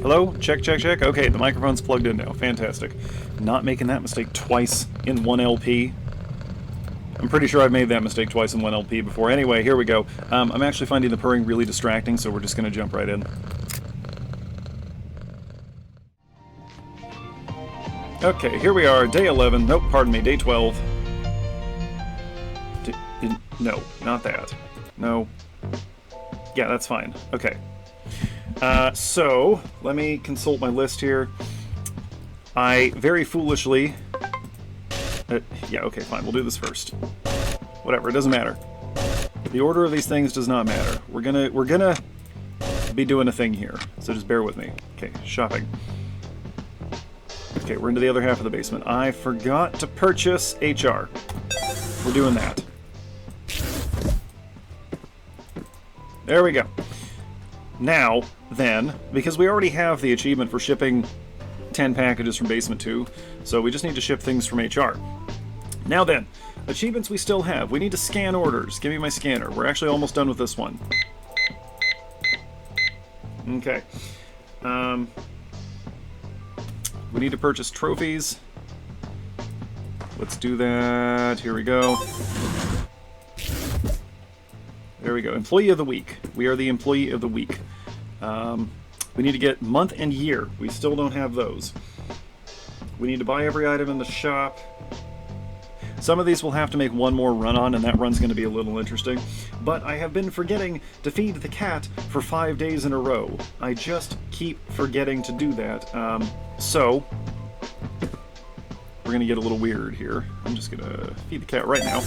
Hello? Check, check, check. Okay, the microphone's plugged in now. Fantastic. Not making that mistake twice in one LP. I'm pretty sure I've made that mistake twice in one LP before. Anyway, here we go. I'm actually finding the purring really distracting, so we're just going to jump right in. Okay, here we are, day 11. Nope, pardon me, day 12. No, not that. No. Yeah, that's fine. Okay. So, let me consult my list here. I very foolishly... yeah, okay, fine, we'll do this first. Whatever, it doesn't matter. The order of these things does not matter. We're gonna be doing a thing here, so just bear with me. Okay, shopping. Okay, we're into the other half of the basement. I forgot to purchase HR. We're doing that. There we go. Now, then, because we already have the achievement for shipping 10 packages from Basement 2, so we just need to ship things from HR. Now then, achievements we still have. We need to scan orders. Give me my scanner. We're actually almost done with this one. Okay. We need to purchase trophies. Let's do that. Here we go. There we go. Employee of the Week. We are the Employee of the Week. We need to get month and year. We still don't have those. We need to buy every item in the shop. Some of these we'll have to make one more run on, and that run's going to be a little interesting. But I have been forgetting to feed the cat for 5 days in a row. I just keep forgetting to do that. So, we're going to get a little weird here. I'm just going to feed the cat right now.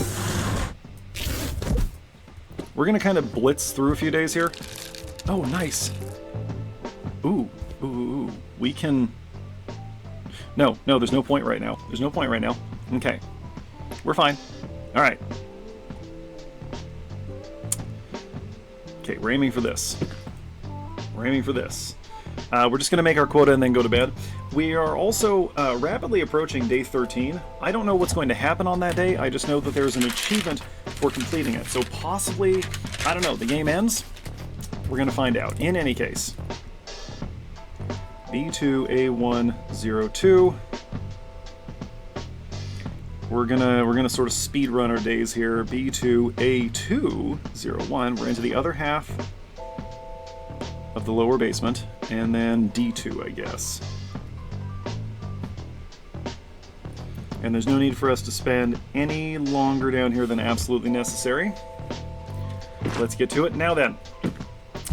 We're going to kind of blitz through a few days here. Oh, nice. Ooh, ooh, ooh. We can... No, there's no point right now. There's no point right now. Okay. We're fine. Alright. Okay, we're aiming for this. We're aiming for this. We're just going to make our quota and then go to bed. We are also rapidly approaching day 13. I don't know what's going to happen on that day. I just know that there's an achievement for completing it. So possibly, I don't know, the game ends? We're going to find out. In any case. B2A102. We're gonna sort of speed run our days here. B2A201. We're into the other half of the lower basement, and then D2, I guess. And there's no need for us to spend any longer down here than absolutely necessary. Let's get to it. Now then,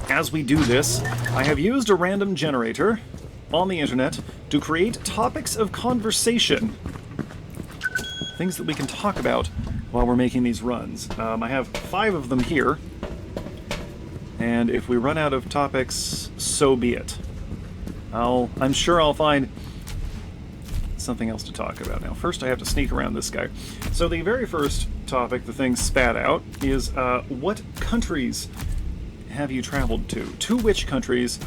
as we do this, I have used a random generator on the internet to create topics of conversation. Things that we can talk about while we're making these runs. I have 5 of them here, and if we run out of topics, so be it. I'm sure I'll find something else to talk about. Now, first I have to sneak around this guy. So the very first topic the thing spat out is, what countries have you traveled to? To which countries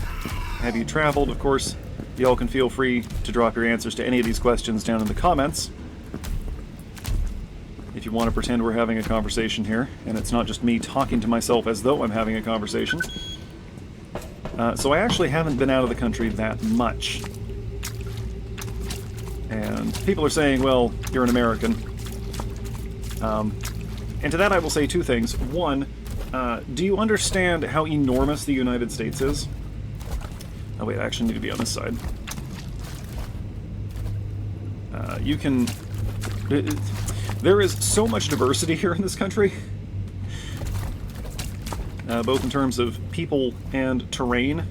have you traveled? Of course, y'all can feel free to drop your answers to any of these questions down in the comments. If you want to pretend we're having a conversation here, and it's not just me talking to myself as though I'm having a conversation. So I actually haven't been out of the country that much. And people are saying, well, you're an American. And to that I will say 2 things. One, do you understand how enormous the United States is? Oh wait, I actually need to be on this side. You can... There is so much diversity here in this country, both in terms of people and terrain.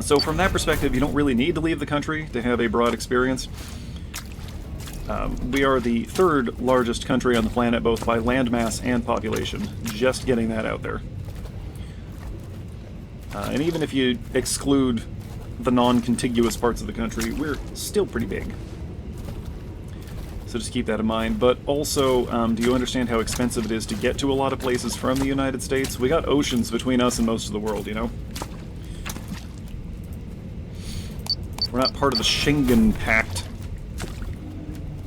So from that perspective, you don't really need to leave the country to have a broad experience. We are the 3rd largest country on the planet, both by landmass and population. Just getting that out there. And even if you exclude the non-contiguous parts of the country, we're still pretty big. So just keep that in mind. But also, do you understand how expensive it is to get to a lot of places from the United States? We got oceans between us and most of the world, you know? We're not part of the Schengen Pact.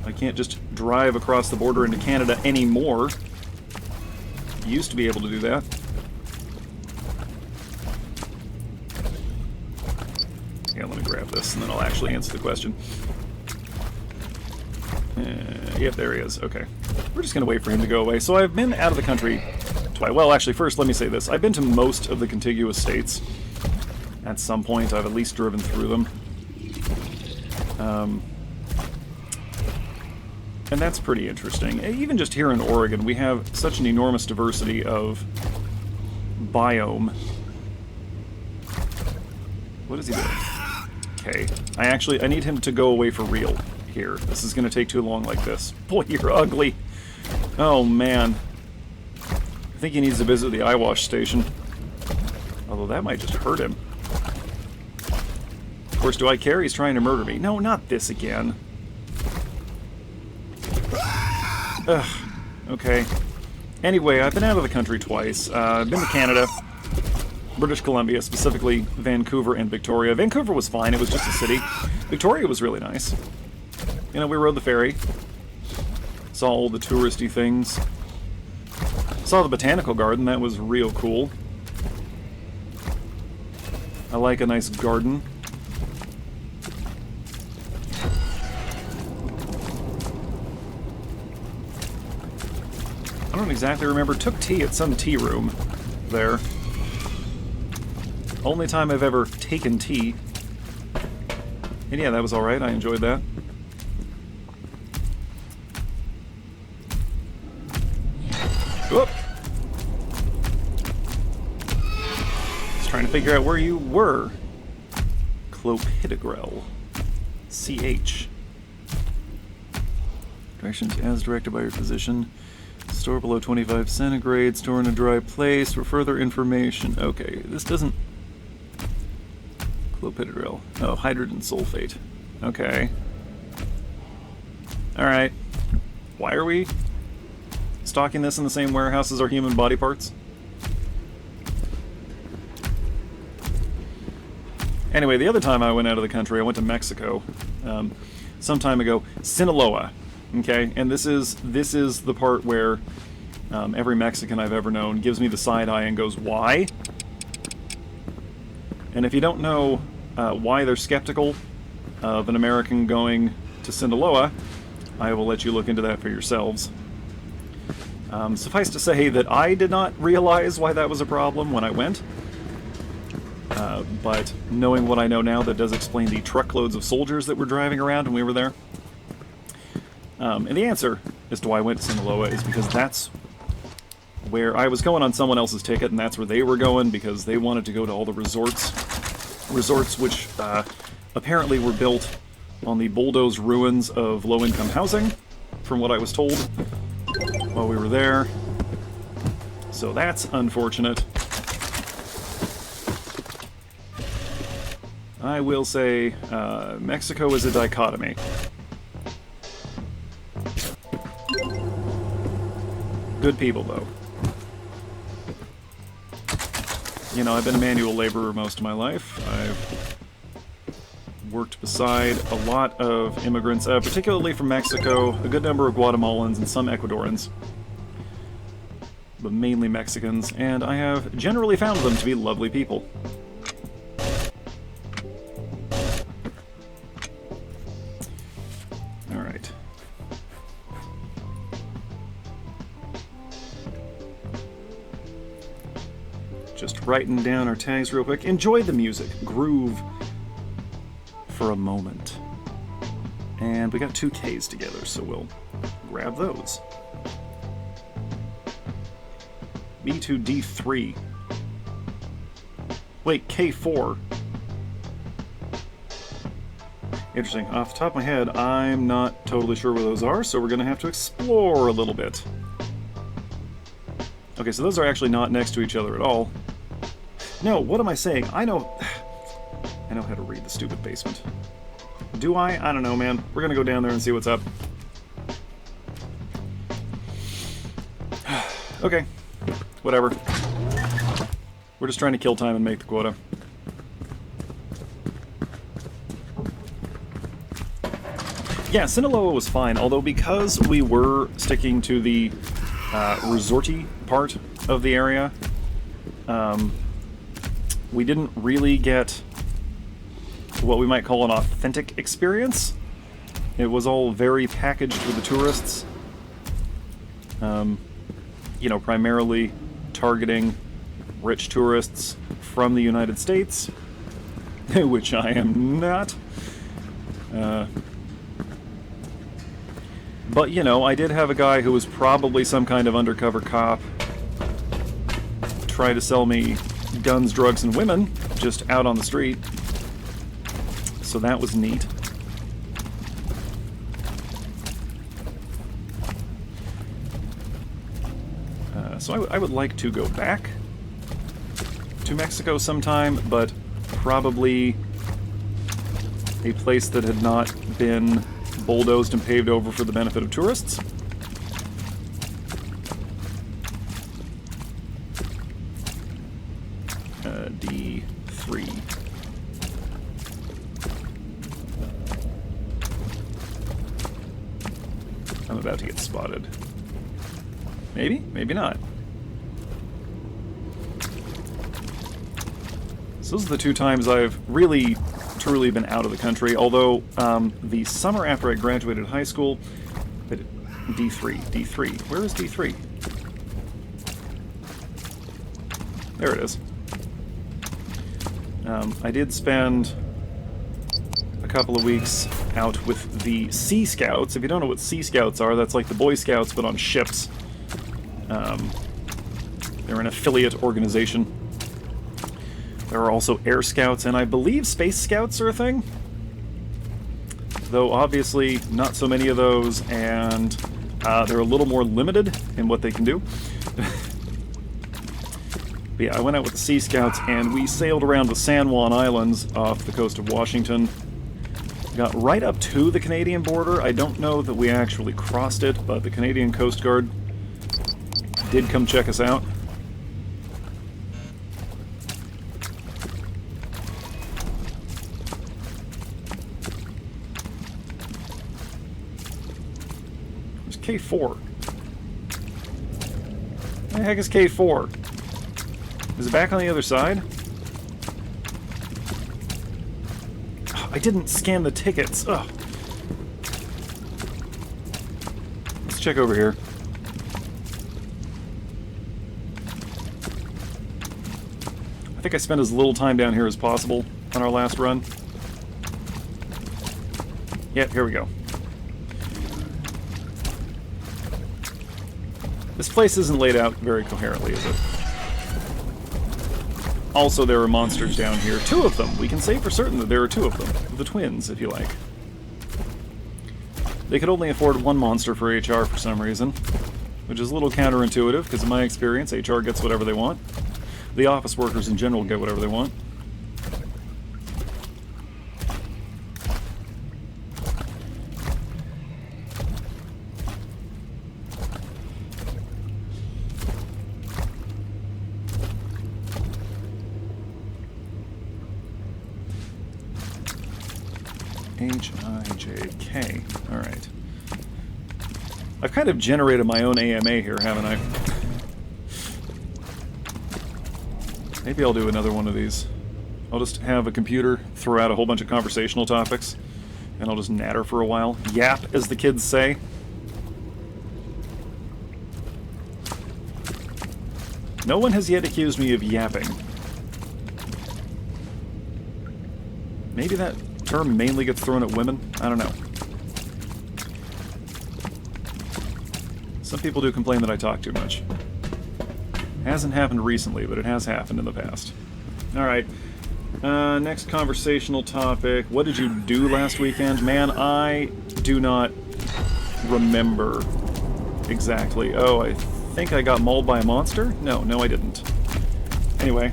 I can't just drive across the border into Canada anymore. Used to be able to do that. grab this, and then I'll actually answer the question. Yep, there he is. Okay. We're just going to wait for him to go away. So I've been out of the country twice. Well, actually, first, let me say this. I've been to most of the contiguous states. At some point, I've at least driven through them. And that's pretty interesting. Even just here in Oregon, we have such an enormous diversity of biome. What is he doing? Okay. I need him to go away for real here. This is going to take too long like this. Boy, you're ugly. Oh, man. I think he needs to visit the eye wash station. Although that might just hurt him. Of course, do I care? He's trying to murder me. No, not this again. Ugh. Okay. Anyway, I've been out of the country twice. I've been to Canada, British Columbia, specifically Vancouver and Victoria. Vancouver was fine. It was just a city. Victoria was really nice. You know, we rode the ferry. Saw all the touristy things. Saw the botanical garden. That was real cool. I like a nice garden. I don't exactly remember. Took tea at some tea room there. Only time I've ever taken tea. And yeah, that was alright. I enjoyed that. Whoop! Just trying to figure out where you were. Clopidogrel. CH. Directions as directed by your physician. Store below 25 centigrade. Store in a dry place for further information. Okay, this doesn't... Clopidogrel. Oh, hydrogen sulfate. Okay. Alright. Why are we stocking this in the same warehouse as our human body parts? Anyway, the other time I went out of the country, I went to Mexico some time ago. Sinaloa. Okay, and this is the part where every Mexican I've ever known gives me the side eye and goes, "Why?" And if you don't know why they're skeptical of an American going to Sinaloa, I will let you look into that for yourselves. Suffice to say that I did not realize why that was a problem when I went. But knowing what I know now, that does explain the truckloads of soldiers that were driving around when we were there. And the answer as to why I went to Sinaloa is because that's where I was going on someone else's ticket, and that's where they were going because they wanted to go to all the resorts. Resorts which apparently were built on the bulldozed ruins of low-income housing, from what I was told while we were there. So that's unfortunate. I will say Mexico is a dichotomy. Good people, though. You know, I've been a manual laborer most of my life. I've worked beside a lot of immigrants, particularly from Mexico, a good number of Guatemalans, and some Ecuadorians. But mainly Mexicans, and I have generally found them to be lovely people. Alright. Just writing down our tags real quick. Enjoy the music. Groove for a moment. And we got two Ks together, so we'll grab those. B2D3. Wait, K4. Interesting. Off the top of my head, I'm not totally sure where those are, so we're going to have to explore a little bit. Okay, so those are actually not next to each other at all. No, what am I saying? I know how to read the stupid basement. Do I? I don't know, man. We're gonna go down there and see what's up. Okay. Whatever. We're just trying to kill time and make the quota. Yeah, Sinaloa was fine, although because we were sticking to the resorty part of the area, we didn't really get what we might call an authentic experience. It was all very packaged for the tourists. You know, primarily targeting rich tourists from the United States, which I am not. But, you know, I did have a guy who was probably some kind of undercover cop try to sell me guns, drugs, and women just out on the street. So that was neat. So I would like to go back to Mexico sometime, but probably a place that had not been bulldozed and paved over for the benefit of tourists. D3. I'm about to get spotted. Maybe? Maybe not. So those are the two times I've really, truly been out of the country, although the summer after I graduated high school... D3. Where is D3? There it is. I did spend a couple of weeks out with the Sea Scouts. If you don't know what Sea Scouts are, that's like the Boy Scouts, but on ships. They're an affiliate organization. There are also Air Scouts, and I believe Space Scouts are a thing. Though obviously not so many of those, and they're a little more limited in what they can do. But yeah, I went out with the Sea Scouts, and we sailed around the San Juan Islands off the coast of Washington. Got right up to the Canadian border. I don't know that we actually crossed it, but the Canadian Coast Guard did come check us out. There's K4. Where the heck is K4? Is it back on the other side? I didn't scan the tickets. Ugh. Let's check over here. I think I spent as little time down here as possible on our last run. Yep, here we go. This place isn't laid out very coherently, is it? Also, there are monsters down here. 2 of them. We can say for certain that there are 2 of them. The twins, if you like. They could only afford 1 monster for HR for some reason, which is a little counterintuitive, because in my experience, HR gets whatever they want. The office workers in general get whatever they want. H-I-J-K. Alright. I've kind of generated my own AMA here, haven't I? Maybe I'll do another one of these. I'll just have a computer throw out a whole bunch of conversational topics, and I'll just natter for a while. Yap, as the kids say. No one has yet accused me of yapping. Maybe that term mainly gets thrown at women? I don't know. Some people do complain that I talk too much. Hasn't happened recently, but it has happened in the past. Alright. Next conversational topic. What did you do last weekend? Man, I do not remember exactly. Oh, I think I got mauled by a monster? No, I didn't. Anyway,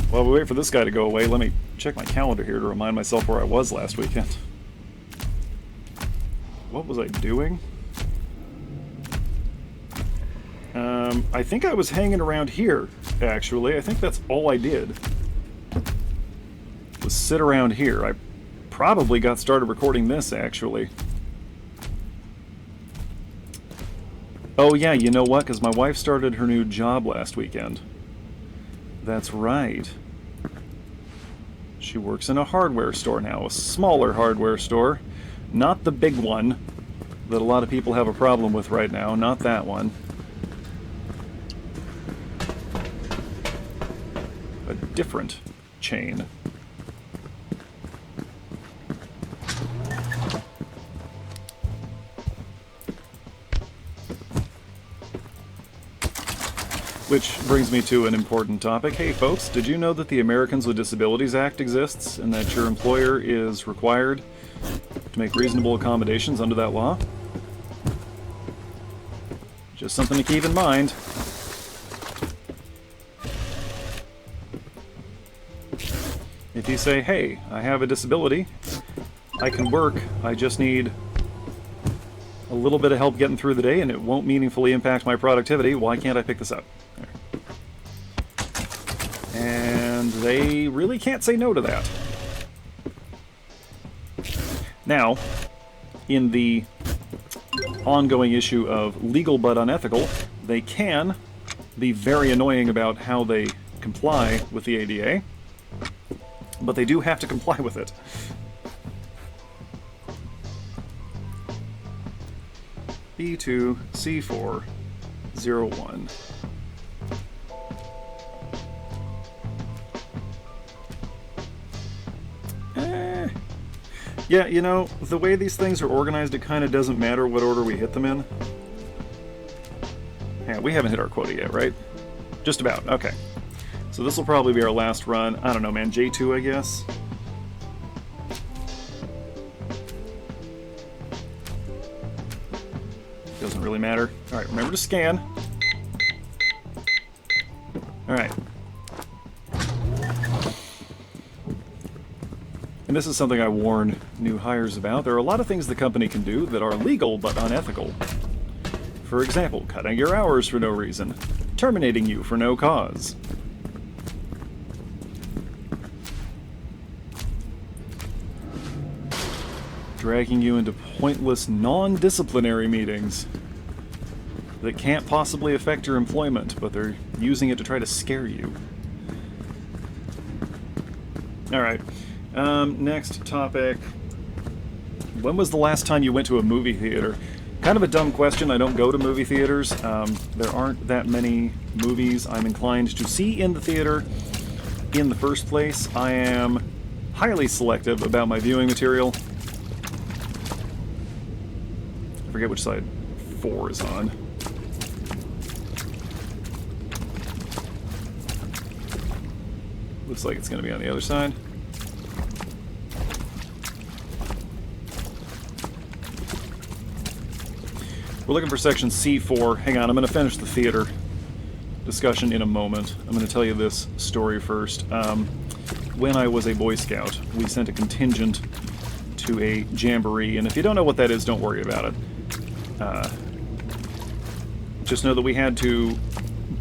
while we wait for this guy to go away, let me check my calendar here to remind myself where I was last weekend. What was I doing? I think I was hanging around here, actually. I think that's all I did. Was sit around here. I probably got started recording this, actually. Oh yeah, you know what? Because my wife started her new job last weekend. That's right. She works in a hardware store now, a smaller hardware store. Not the big one that a lot of people have a problem with right now, not that one. A different chain. Which brings me to an important topic. Hey folks, did you know that the Americans with Disabilities Act exists and that your employer is required to make reasonable accommodations under that law? Just something to keep in mind. If you say, hey, I have a disability, I can work, I just need a little bit of help getting through the day and it won't meaningfully impact my productivity, why can't I pick this up? There. And they really can't say no to that. Now, in the ongoing issue of legal but unethical, they can be very annoying about how they comply with the ADA, but they do have to comply with it. B2, C4, 01. Yeah, you know, the way these things are organized, it kind of doesn't matter what order we hit them in. Yeah, we haven't hit our quota yet, right? Just about, okay. So this will probably be our last run. I don't know, man, J2, I guess? Doesn't really matter. Alright, remember to scan. Alright. And this is something I warn new hires about. There are a lot of things the company can do that are legal but unethical. For example, cutting your hours for no reason, terminating you for no cause. Dragging you into pointless, non-disciplinary meetings that can't possibly affect your employment, but they're using it to try to scare you. Alright. Next topic. When was the last time you went to a movie theater? Kind of a dumb question. I don't go to movie theaters. There aren't that many movies I'm inclined to see in the theater in the first place. I am highly selective about my viewing material. I forget which side 4 is on. Looks like it's going to be on the other side. We're looking for section C4. Hang on, I'm going to finish the theater discussion in a moment. I'm going to tell you this story first. When I was a Boy Scout, we sent a contingent to a jamboree, and if you don't know what that is, don't worry about it. Just know that we had to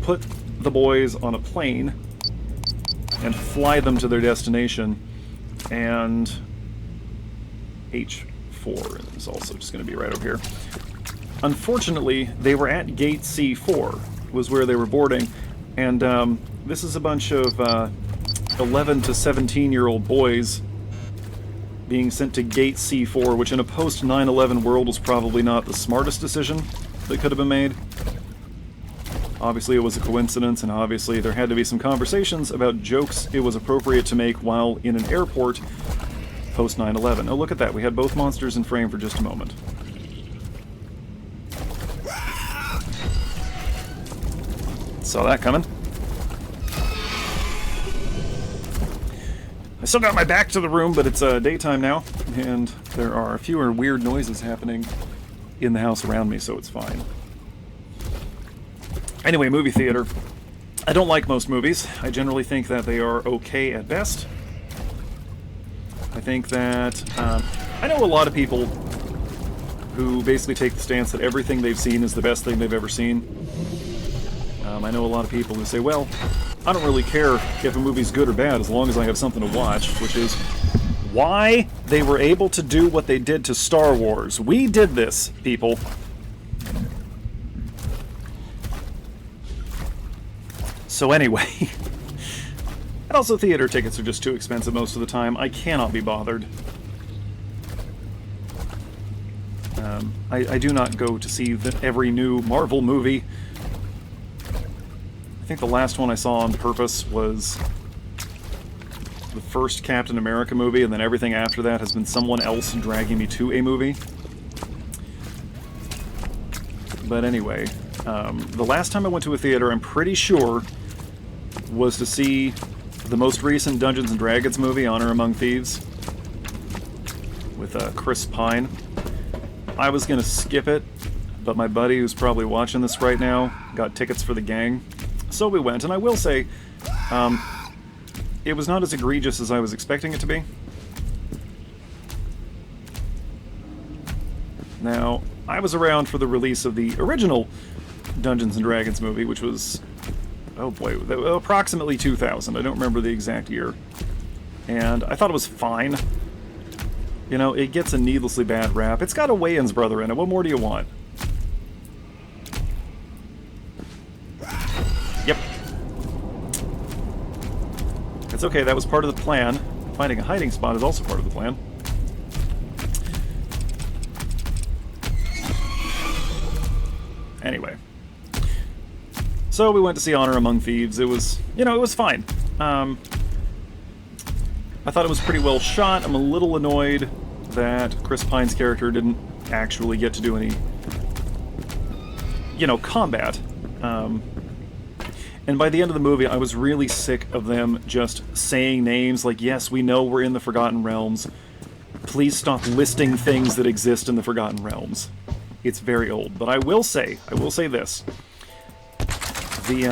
put the boys on a plane and fly them to their destination, and H4 is also just going to be right over here. Unfortunately, they were at gate C4, was where they were boarding, and this is a bunch of 11 to 17-year-old boys being sent to gate C4, which in a post-9/11 world was probably not the smartest decision that could have been made. Obviously it was a coincidence, and obviously there had to be some conversations about jokes it was appropriate to make while in an airport post-9/11. Oh, look at that, we had both monsters in frame for just a moment. Saw that coming. I still got my back to the room, but it's daytime now, and there are fewer weird noises happening in the house around me, so it's fine. Anyway, movie theater. I don't like most movies. I generally think that they are okay at best. I think that... I know a lot of people who basically take the stance that everything they've seen is the best thing they've ever seen. I know a lot of people who say, well, I don't really care if a movie's good or bad as long as I have something to watch, which is why they were able to do what they did to Star Wars. We did this, people. So anyway, And also, theater tickets are just too expensive most of the time. I cannot be bothered. I do not go to see every new Marvel movie. I think the last one I saw on purpose was the first Captain America movie, and then everything after that has been someone else dragging me to a movie. But anyway, the last time I went to a theater, I'm pretty sure, was to see the most recent Dungeons & Dragons movie, Honor Among Thieves, with Chris Pine. I was going to skip it, but my buddy, who's probably watching this right now, got tickets for the gang. So we went, and I will say, it was not as egregious as I was expecting it to be. Now, I was around for the release of the original Dungeons & Dragons movie, which was, oh boy, approximately 2000. I don't remember the exact year. And I thought it was fine. You know, it gets a needlessly bad rap. It's got a Wayans brother in it. What more do you want? Yep. It's okay, that was part of the plan. Finding a hiding spot is also part of the plan. Anyway. So we went to see Honor Among Thieves. It was, you know, it was fine. I thought it was pretty well shot. I'm a little annoyed that Chris Pine's character didn't actually get to do any, you know, combat. And by the end of the movie, I was really sick of them just saying names like, yes, we know we're in the Forgotten Realms. Please stop listing things that exist in the Forgotten Realms. It's very old. But I will say this. The,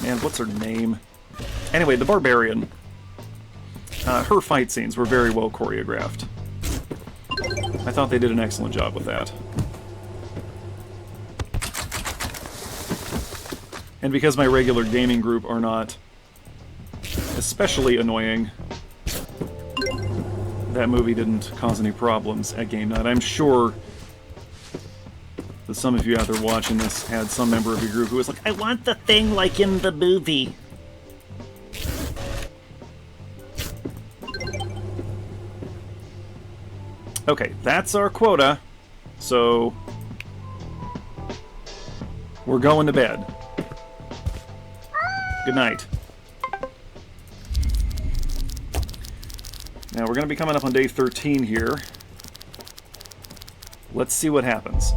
man, what's her name? Anyway, the Barbarian. Her fight scenes were very well choreographed. I thought they did an excellent job with that. And because my regular gaming group are not especially annoying, that movie didn't cause any problems at game night. I'm sure that some of you out there watching this had some member of your group who was like, I want the thing like in the movie. Okay, that's our quota, so we're going to bed. Good night. Now, we're going to be coming up on day 13 here. Let's see what happens.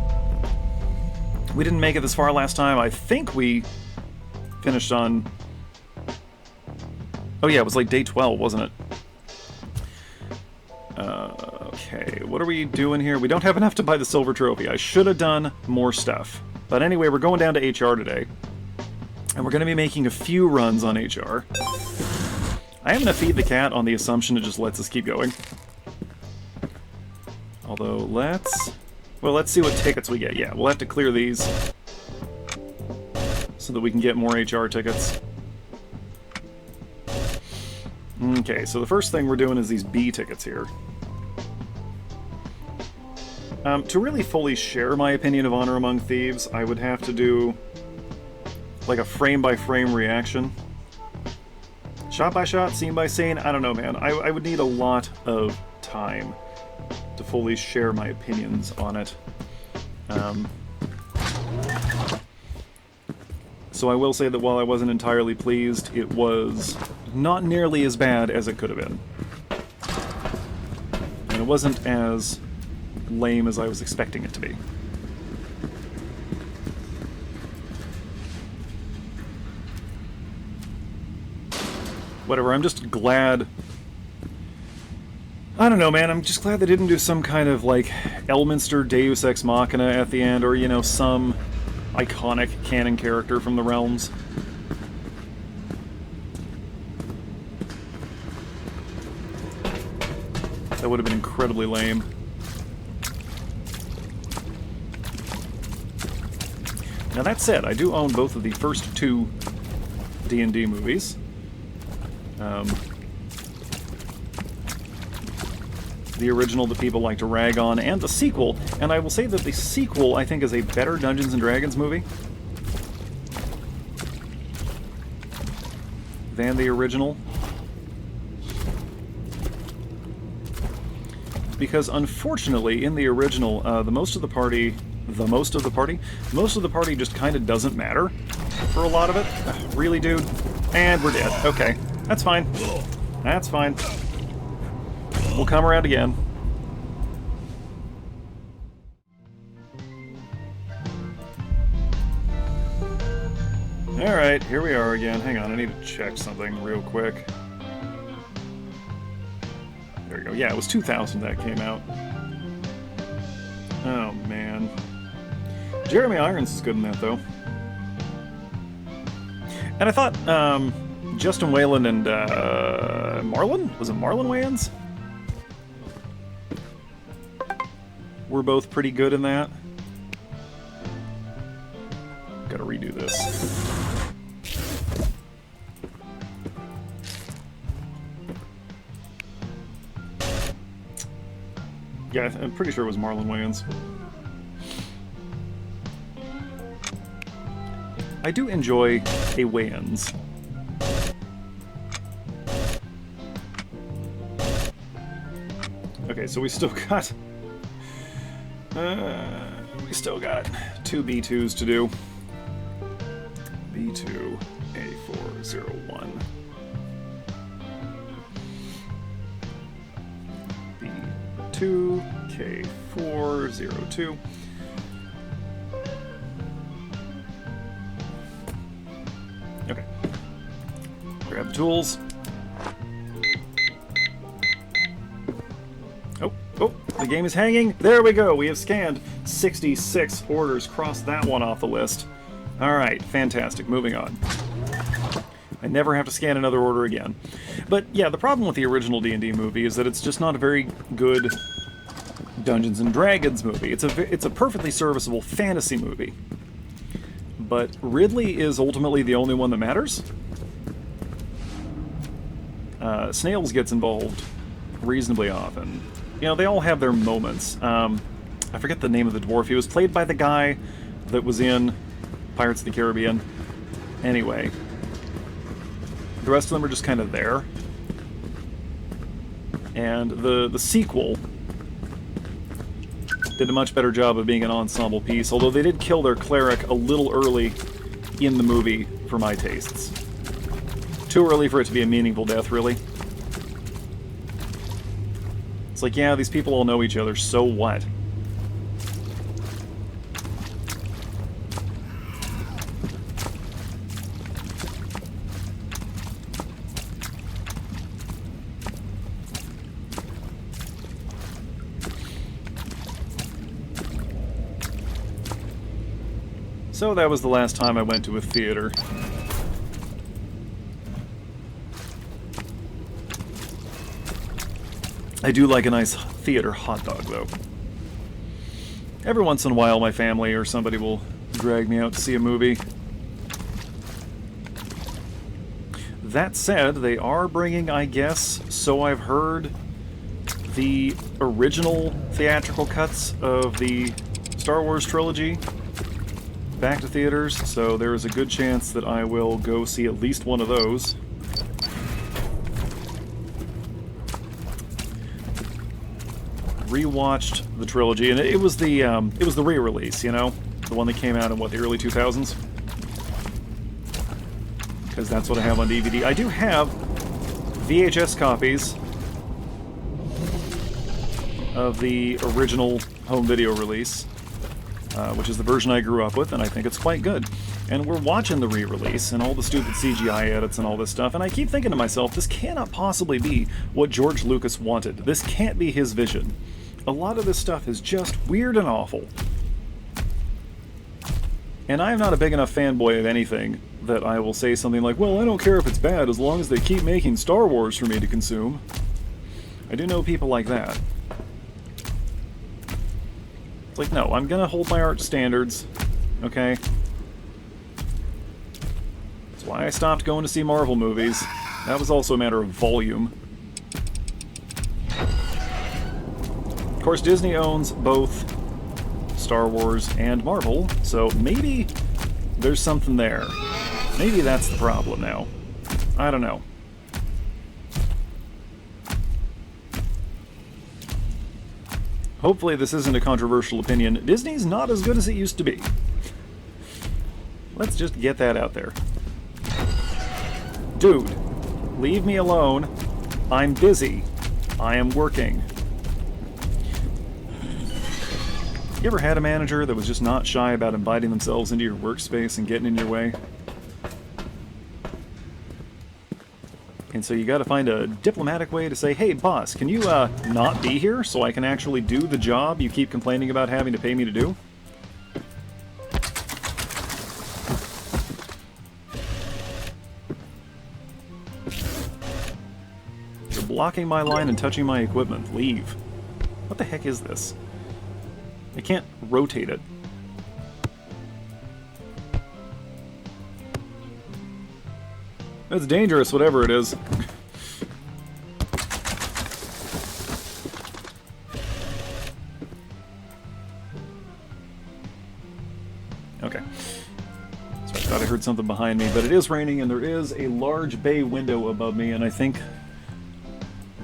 We didn't make it this far last time. I think we finished on... Oh yeah, it was like day 12, wasn't it? Okay, what are we doing here? We don't have enough to buy the silver trophy. I should have done more stuff. But anyway, we're going down to HR today. And we're going to be making a few runs on HR. I am going to feed the cat on the assumption it just lets us keep going. Although, let's see what tickets we get. Yeah, we'll have to clear these so that we can get more HR tickets. Okay, so the first thing we're doing is these B tickets here. To really fully share my opinion of Honor Among Thieves, I would have to do like a frame-by-frame reaction. Shot by shot, scene by scene, I don't know, man. I would need a lot of time to fully share my opinions on it. So I will say that while I wasn't entirely pleased, it was not nearly as bad as it could have been. And it wasn't as lame as I was expecting it to be. Whatever, I'm just glad... I don't know, man, I'm just glad they didn't do some kind of, like, Elminster Deus Ex Machina at the end, or, you know, some iconic canon character from the realms. That would have been incredibly lame. Now that said, I do own both of the first two D&D movies. The original that people like to rag on, and the sequel, and I will say that the sequel, I think, is a better Dungeons & Dragons movie than the original. because unfortunately in the original, most of the party just kind of doesn't matter for a lot of it. Ugh, really, dude? And we're dead. Okay, that's fine. That's fine. We'll come around again. Alright, here we are again. Hang on, I need to check something real quick. There we go. Yeah, it was 2000 that came out. Oh, man. Jeremy Irons is good in that, though. And I thought, Justin Whalen and, Marlon? Was it Marlon Wayans? Were both pretty good in that. Gotta redo this. Yeah, I'm pretty sure it was Marlon Wayans. I do enjoy a Wayans. Okay, so we still got... we still got 2 B2s to do. B2, A401. B2, K402. Okay. Grab the tools. Oh, the game is hanging. There we go. We have scanned 66 orders. Cross that one off the list. All right, fantastic. Moving on. I never have to scan another order again. But yeah, the problem with the original D&D movie is that it's just not a very good Dungeons and Dragons movie. It's a perfectly serviceable fantasy movie. But Ridley is ultimately the only one that matters. Snails gets involved reasonably often. You know, they all have their moments. I forget the name of the dwarf. He was played by the guy that was in Pirates of the Caribbean. Anyway, the rest of them are just kind of there. And the sequel did a much better job of being an ensemble piece, although they did kill their cleric a little early in the movie for my tastes. Too early for it to be a meaningful death, really. It's like, yeah, these people all know each other, so what? So that was the last time I went to a theater. I do like a nice theater hot dog, though. Every once in a while, my family or somebody will drag me out to see a movie. That said, they are bringing, I guess, so I've heard, the original theatrical cuts of the Star Wars trilogy back to theaters, so there is a good chance that I will go see at least one of those. Rewatched the trilogy, and it was the re-release, you know, the one that came out in what, the early 2000s, because that's what I have on DVD. I do have VHS copies of the original home video release, which is the version I grew up with, and I think it's quite good. And we're watching the re-release and all the stupid CGI edits and all this stuff, and I keep thinking to myself, this cannot possibly be what George Lucas wanted. This can't be his vision. A lot of this stuff is just weird and awful. And I'm not a big enough fanboy of anything that I will say something like, well, I don't care if it's bad as long as they keep making Star Wars for me to consume. I do know people like that. It's like, no, I'm gonna hold my art standards, okay? That's why I stopped going to see Marvel movies. That was also a matter of volume. Of course, Disney owns both Star Wars and Marvel, so maybe there's something there. Maybe that's the problem now. I don't know. hopefully this isn't a controversial opinion, Disney's not as good as it used to be. Let's just get that out there. Dude, leave me alone. I'm busy. I am working. You ever had a manager that was just not shy about inviting themselves into your workspace and getting in your way? And so you gotta find a diplomatic way to say, hey boss, can you not be here so I can actually do the job you keep complaining about having to pay me to do? You're blocking my line and touching my equipment. Leave. What the heck is this? I can't rotate it. It's dangerous, whatever it is. Okay. So I thought I heard something behind me, but it is raining and there is a large bay window above me, and I think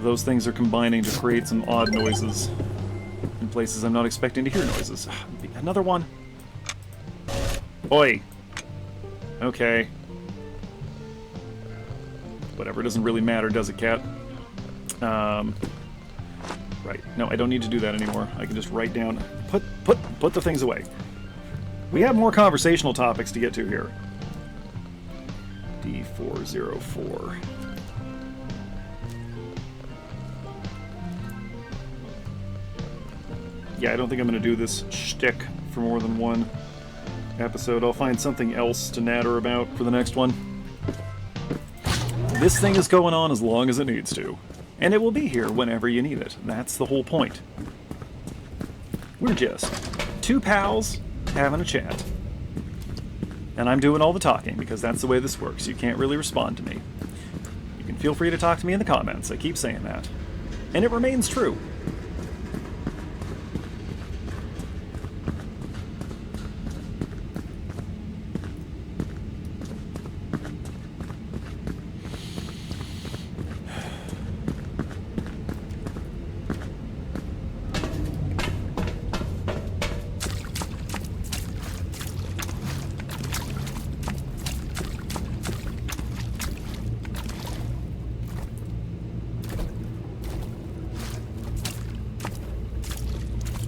those things are combining to create some odd noises in places I'm not expecting to hear noises. Another one. Oi. Okay. Whatever, it doesn't really matter, does it, cat? Right. No, I don't need to do that anymore. I can just write down... Put the things away. We have more conversational topics to get to here. D404. Yeah, I don't think I'm going to do this shtick for more than one episode. I'll find something else to natter about for the next one. This thing is going on as long as it needs to. And it will be here whenever you need it. That's the whole point. We're just two pals having a chat. And I'm doing all the talking because that's the way this works. You can't really respond to me. You can feel free to talk to me in the comments. I keep saying that. And it remains true.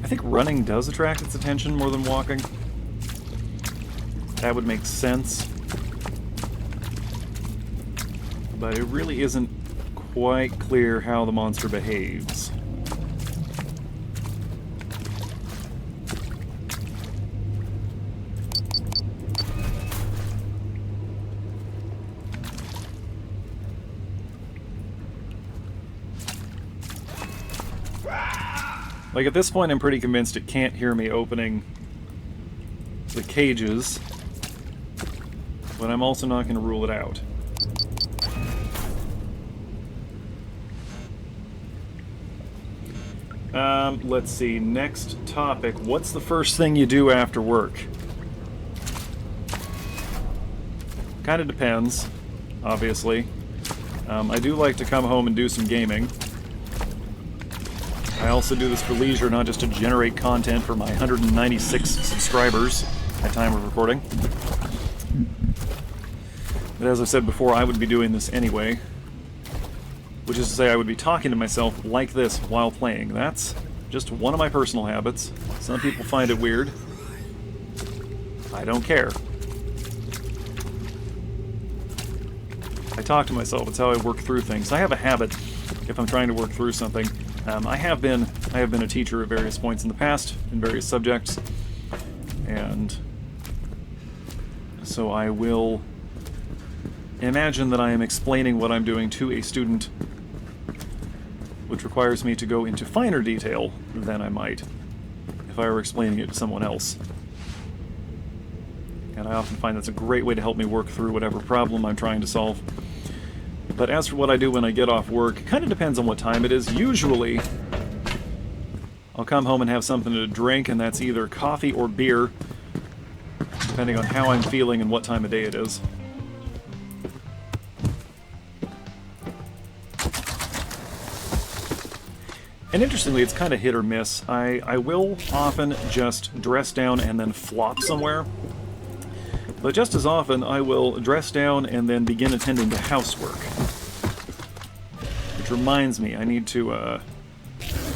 I think running does attract its attention more than walking. That would make sense. But it really isn't quite clear how the monster behaves. Like, at this point, I'm pretty convinced it can't hear me opening the cages, but I'm also not going to rule it out. Let's see, next topic. What's the first thing you do after work? Kind of depends, obviously. I do like to come home and do some gaming. I also do this for leisure, not just to generate content for my 196 subscribers at time of recording. But as I've said before, I would be doing this anyway. Which is to say, I would be talking to myself like this while playing. That's just one of my personal habits. Some people find it weird. I don't care. I talk to myself. It's how I work through things. I have a habit, if I'm trying to work through something. I have been a teacher at various points in the past, in various subjects, and so I will imagine that I am explaining what I'm doing to a student, which requires me to go into finer detail than I might if I were explaining it to someone else. And I often find that's a great way to help me work through whatever problem I'm trying to solve. But as for what I do when I get off work, it kind of depends on what time it is. Usually, I'll come home and have something to drink, and that's either coffee or beer, depending on how I'm feeling and what time of day it is. And interestingly, it's kind of hit or miss. I will often just dress down and then flop somewhere. But just as often, I will dress down and then begin attending to housework. Which reminds me, I need to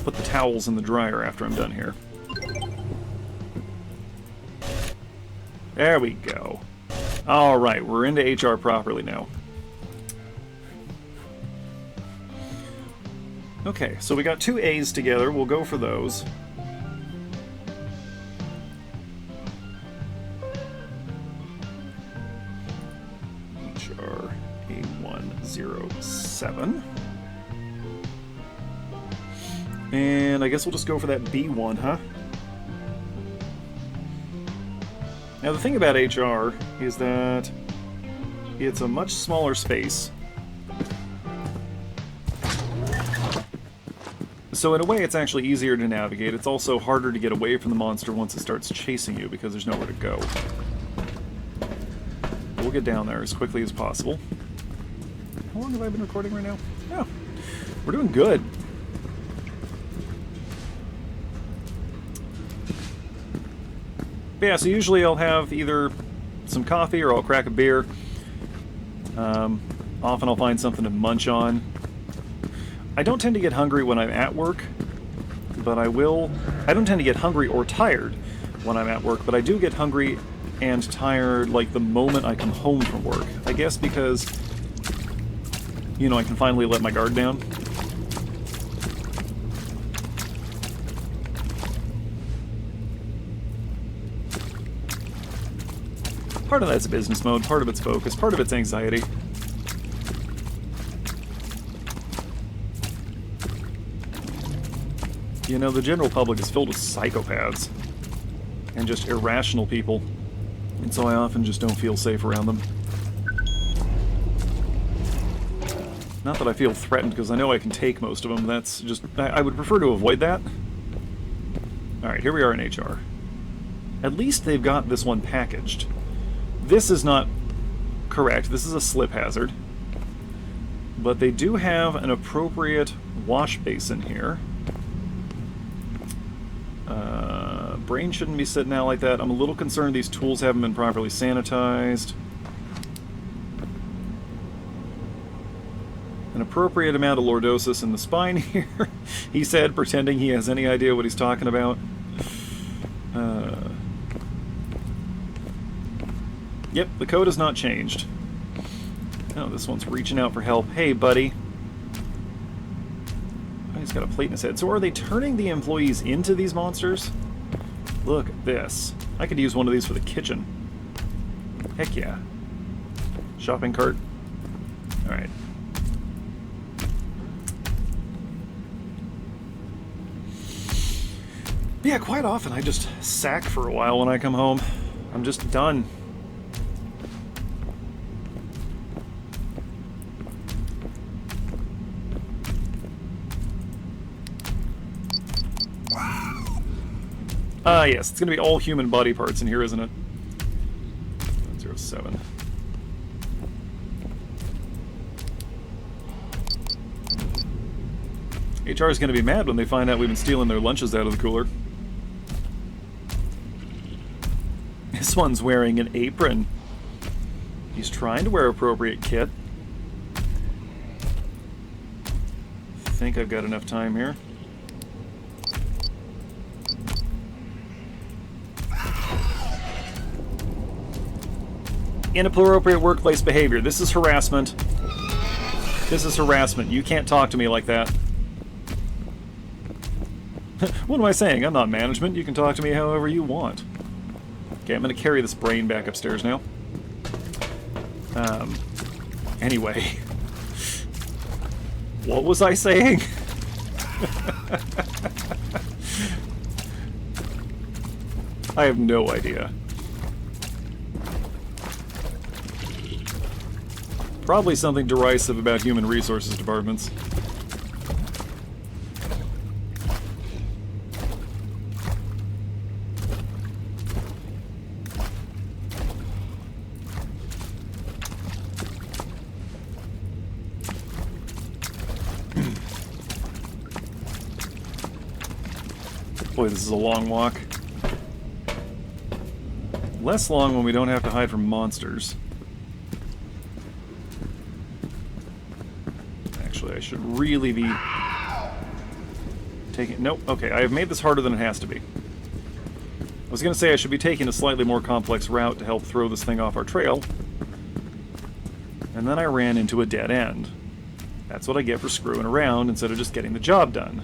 put the towels in the dryer after I'm done here. There we go. Alright, we're into HR properly now. Okay, so we got 2 A's together. We'll go for those. HR A107. And I guess we'll just go for that B1, huh? Now the thing about HR is that it's a much smaller space. So in a way it's actually easier to navigate. It's also harder to get away from the monster once it starts chasing you because there's nowhere to go. We'll get down there as quickly as possible. How long have I been recording right now? Oh, we're doing good. But yeah, so usually I'll have either some coffee or I'll crack a beer. Often I'll find something to munch on. I don't tend to get hungry when I'm at work, but I don't tend to get hungry or tired when I'm at work, but I do get hungry and tired like the moment I come home from work. I guess because, you know, I can finally let my guard down. Part of that's business mode, part of it's focus, part of it's anxiety. You know, the general public is filled with psychopaths and just irrational people, and so I often just don't feel safe around them. Not that I feel threatened, because I know I can take most of them. That's just... I would prefer to avoid that. Alright, here we are in HR. At least they've got this one packaged. This is not correct. This is a slip hazard. But they do have an appropriate wash basin here. Brain shouldn't be sitting out like that. I'm a little concerned these tools haven't been properly sanitized. An appropriate amount of lordosis in the spine here, he said, pretending he has any idea what he's talking about. Yep, the code has not changed. Oh, this one's reaching out for help. Hey, buddy. Oh, he's got a plate in his head. So are they turning the employees into these monsters? Look at this. I could use one of these for the kitchen. Heck yeah. Shopping cart. Alright. Yeah, quite often I just sack for a while when I come home. I'm just done. Yes, it's going to be all human body parts in here, isn't it? 107. HR is going to be mad when they find out we've been stealing their lunches out of the cooler. This one's wearing an apron. He's trying to wear appropriate kit. I think I've got enough time here. Inappropriate workplace behavior. This is harassment. This is harassment. You can't talk to me like that. What am I saying? I'm not management. You can talk to me however you want. Okay, I'm going to carry this brain back upstairs now. Anyway. What was I saying? I have no idea. Probably something derisive about human resources departments. Boy, this is a long walk. Less long when we don't have to hide from monsters. Actually, I should really be taking... Nope, okay, I have made this harder than it has to be. I was going to say I should be taking a slightly more complex route to help throw this thing off our trail. And then I ran into a dead end. That's what I get for screwing around instead of just getting the job done.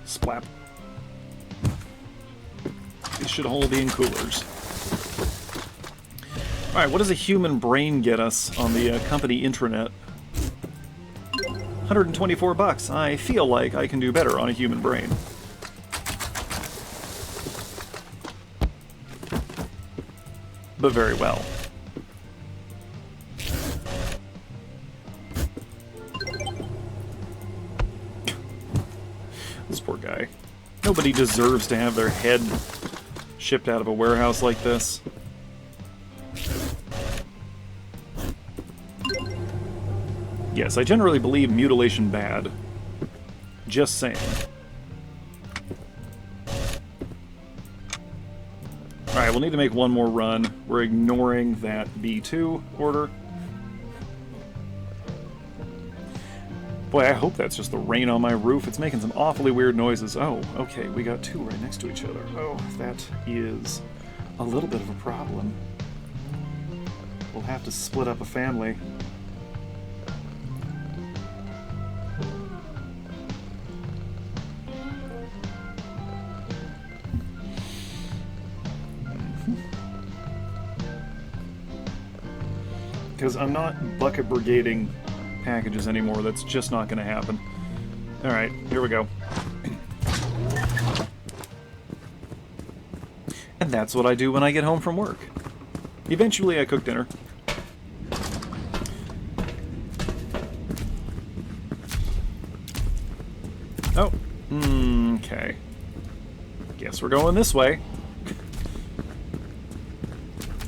Splap. These should all be in coolers. Alright, what does a human brain get us on the company intranet? 124 bucks. I feel like I can do better on a human brain. But very well. This poor guy. Nobody deserves to have their head shipped out of a warehouse like this. Yes, I generally believe mutilation bad. Just saying. Alright, we'll need to make one more run. We're ignoring that B2 order. Boy, I hope that's just the rain on my roof. It's making some awfully weird noises. Oh, okay, we got two right next to each other. Oh, that is a little bit of a problem. We'll have to split up a family. Because I'm not bucket brigading packages anymore. That's just not going to happen. Alright, here we go. And that's what I do when I get home from work. Eventually I cook dinner. Oh, okay. Guess we're going this way.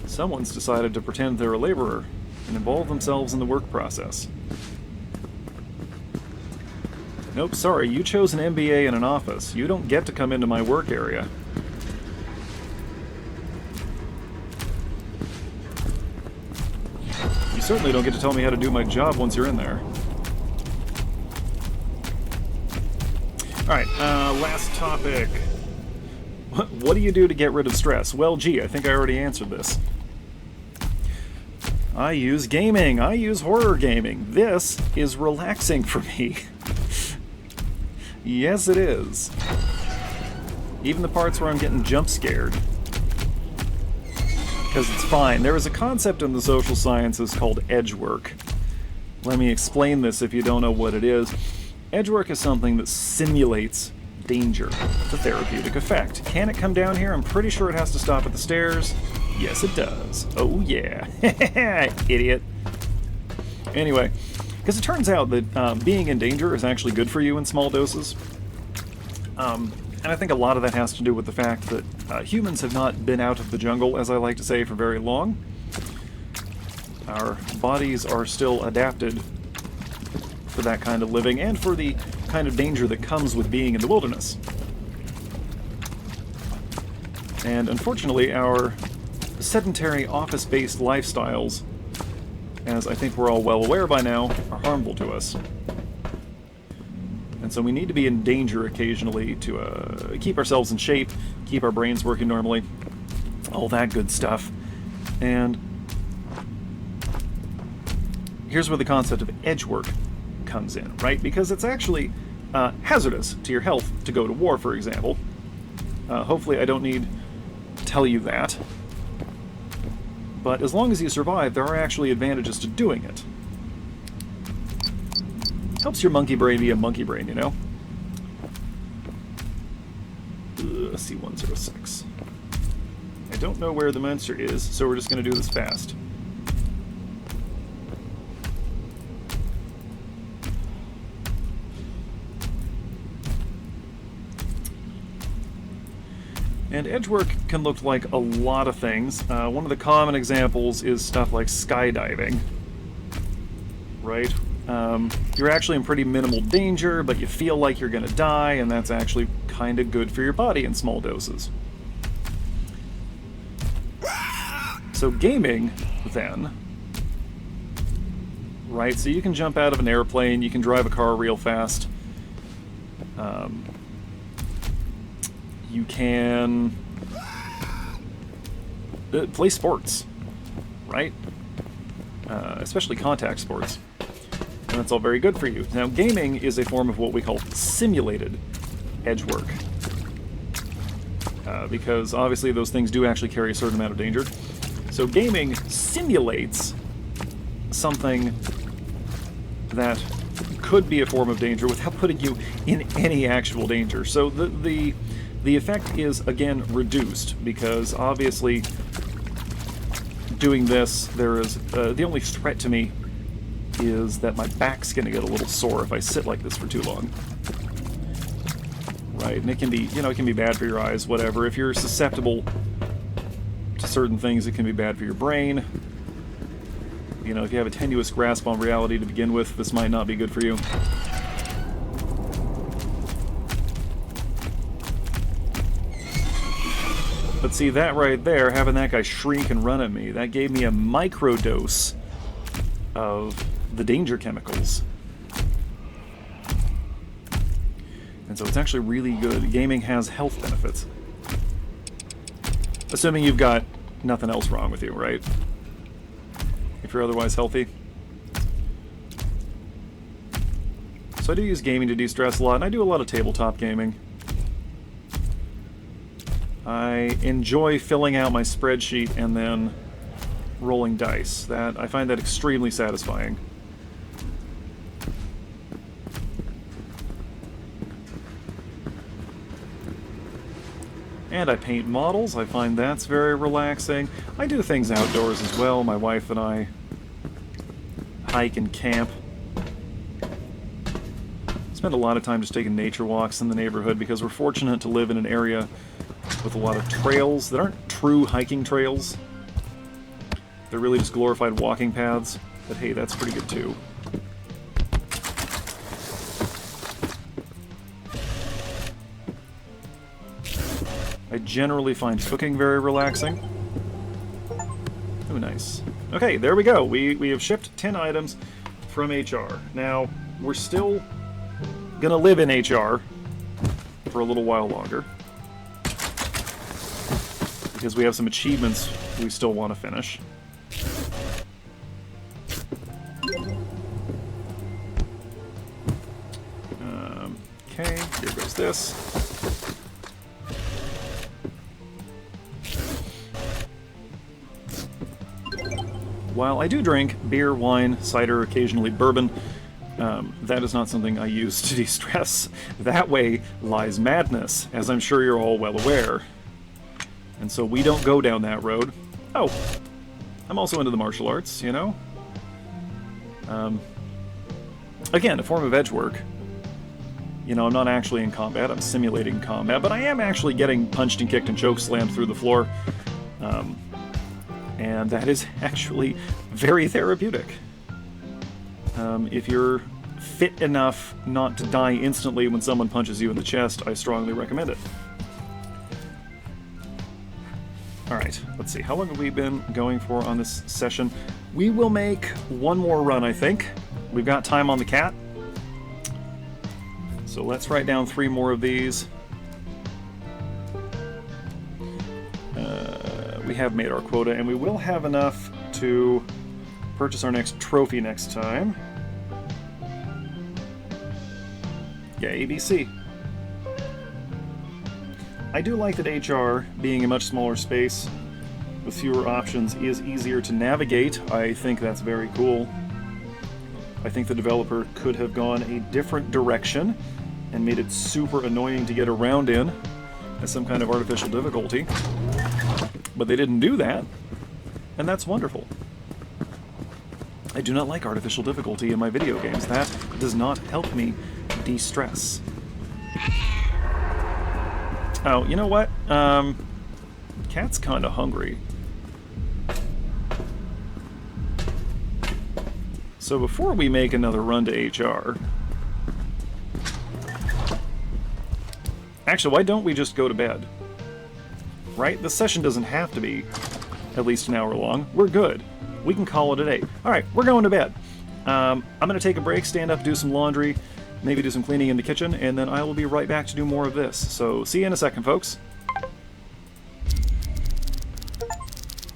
Someone's decided to pretend they're a laborer and involve themselves in the work process. Nope, sorry, you chose an MBA in an office. You don't get to come into my work area. You certainly don't get to tell me how to do my job once you're in there. Alright, last topic. What do you do to get rid of stress? Well, gee, I think I already answered this. I use gaming. I use horror gaming. This is relaxing for me. Yes, it is. Even the parts where I'm getting jump scared. Because it's fine. There is a concept in the social sciences called edge work. Let me explain this if you don't know what it is. Edge work is something that simulates danger. It's a therapeutic effect. Can it come down here? I'm pretty sure it has to stop at the stairs. Yes, it does. Oh, yeah. Idiot. Anyway, because it turns out that being in danger is actually good for you in small doses. And I think a lot of that has to do with the fact that humans have not been out of the jungle, as I like to say, for very long. Our bodies are still adapted for that kind of living and for the kind of danger that comes with being in the wilderness. And unfortunately, our sedentary office-based lifestyles, as I think we're all well aware by now, are harmful to us. And so we need to be in danger occasionally to keep ourselves in shape, keep our brains working normally, all that good stuff. And here's where the concept of edge work comes in, right? Because it's actually hazardous to your health to go to war, for example. Hopefully I don't need to tell you that. But as long as you survive, there are actually advantages to doing it. Helps your monkey brain be a monkey brain, you know? C106. I don't know where the monster is, so we're just going to do this fast. And edge work can look like a lot of things. One of the common examples is stuff like skydiving, right? You're actually in pretty minimal danger, but you feel like you're gonna die, and that's actually kind of good for your body in small doses. So gaming, then, right? So you can jump out of an airplane, you can drive a car real fast. You can play sports, right? Especially contact sports. And that's all very good for you. Now, gaming is a form of what we call simulated edge work. Because obviously those things do actually carry a certain amount of danger. So gaming simulates something that could be a form of danger without putting you in any actual danger. So the effect is, again, reduced, because obviously doing this, there is the only threat to me is that my back's going to get a little sore if I sit like this for too long. Right, and it can be, you know, it can be bad for your eyes, whatever. If you're susceptible to certain things, it can be bad for your brain. You know, if you have a tenuous grasp on reality to begin with, this might not be good for you. But see, that right there, having that guy shrink and run at me, that gave me a microdose of the danger chemicals. And so it's actually really good. Gaming has health benefits. Assuming you've got nothing else wrong with you, right? If you're otherwise healthy. So I do use gaming to de-stress a lot, and I do a lot of tabletop gaming. I enjoy filling out my spreadsheet and then rolling dice. I find that extremely satisfying. And I paint models. I find that's very relaxing. I do things outdoors as well. My wife and I hike and camp. Spend a lot of time just taking nature walks in the neighborhood because we're fortunate to live in an area with a lot of trails that aren't true hiking trails. They're really just glorified walking paths. But hey, that's pretty good too. I generally find cooking very relaxing. Oh, nice. Okay, there we go. We have shipped 10 items from HR. Now, we're still gonna live in HR for a little while longer, because we have some achievements we still want to finish. Okay, here goes this. While I do drink beer, wine, cider, occasionally bourbon, that is not something I use to de-stress. That way lies madness, as I'm sure you're all well aware. And so we don't go down that road. Oh, I'm also into the martial arts, you know? Again, a form of edge work. You know, I'm not actually in combat, I'm simulating combat, but I am actually getting punched and kicked and choke slammed through the floor. And that is actually very therapeutic. If you're fit enough not to die instantly when someone punches you in the chest, I strongly recommend it. Alright, let's see. How long have we been going for on this session? We will make one more run, I think. We've got time on the cat. So let's write down 3 more of these. We have made our quota, and we will have enough to purchase our next trophy next time. Yeah, ABC. I do like that HR, being a much smaller space with fewer options, is easier to navigate. I think that's very cool. I think the developer could have gone a different direction and made it super annoying to get around in as some kind of artificial difficulty. But they didn't do that, and that's wonderful. I do not like artificial difficulty in my video games. That does not help me de-stress. Oh, you know what? Cat's kind of hungry. So before we make another run to HR... Actually, why don't we just go to bed? Right? The session doesn't have to be at least an hour long. We're good. We can call it a day. Alright, we're going to bed. I'm going to take a break, stand up, do some laundry, maybe do some cleaning in the kitchen, and then I will be right back to do more of this. So, see you in a second, folks.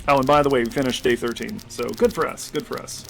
Oh, and by the way, we finished day 13. So, good for us. Good for us.